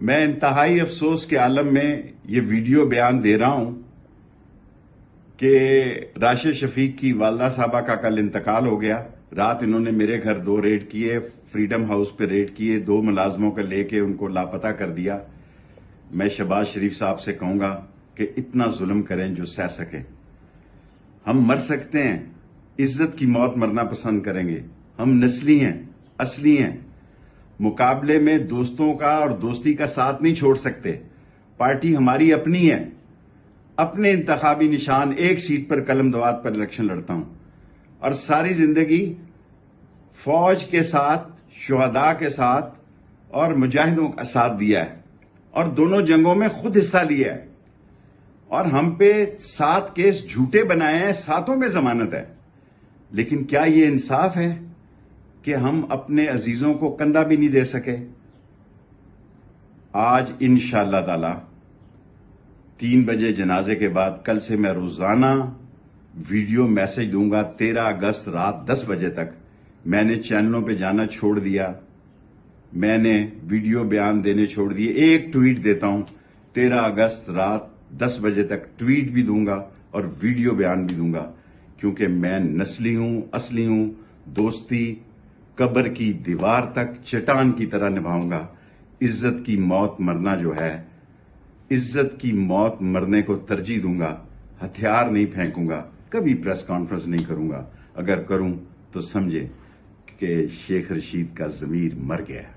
میں انتہائی افسوس کے عالم میں یہ ویڈیو بیان دے رہا ہوں کہ راشد شفیق کی والدہ صاحبہ کا کل انتقال ہو گیا۔ رات انہوں نے میرے گھر 2 ریڈ کیے، فریڈم ہاؤس پہ ریڈ کیے، 2 ملازموں کو لے کے ان کو لاپتہ کر دیا۔ میں شہباز شریف صاحب سے کہوں گا کہ اتنا ظلم کریں جو سہ سکیں۔ ہم مر سکتے ہیں، عزت کی موت مرنا پسند کریں گے۔ ہم نسلی ہیں، اصلی ہیں، مقابلے میں دوستوں کا اور دوستی کا ساتھ نہیں چھوڑ سکتے۔ پارٹی ہماری اپنی ہے، اپنے انتخابی نشان، ایک سیٹ پر قلم دوات پر الیکشن لڑتا ہوں، اور ساری زندگی فوج کے ساتھ، شہداء کے ساتھ اور مجاہدوں کا ساتھ دیا ہے، اور دونوں جنگوں میں خود حصہ لیا ہے، اور ہم پہ 7 کیس جھوٹے بنائے ہیں، 7 میں ضمانت ہے۔ لیکن کیا یہ انصاف ہے کہ ہم اپنے عزیزوں کو کندھا بھی نہیں دے سکے؟ آج انشاءاللہ تعالی 3 بجے جنازے کے بعد کل سے میں روزانہ ویڈیو میسج دوں گا۔ 13 اگست رات 10 بجے تک میں نے چینلوں پہ جانا چھوڑ دیا، میں نے ویڈیو بیان دینے چھوڑ دیے۔ ایک ٹویٹ دیتا ہوں، 13 اگست رات 10 بجے تک ٹویٹ بھی دوں گا اور ویڈیو بیان بھی دوں گا، کیونکہ میں نسلی ہوں، اصلی ہوں۔ دوستی قبر کی دیوار تک چٹان کی طرح نبھاؤں گا۔ عزت کی موت مرنا جو ہے، عزت کی موت مرنے کو ترجیح دوں گا۔ ہتھیار نہیں پھینکوں گا، کبھی پریس کانفرنس نہیں کروں گا۔ اگر کروں تو سمجھے کہ شیخ رشید کا ضمیر مر گیا ہے۔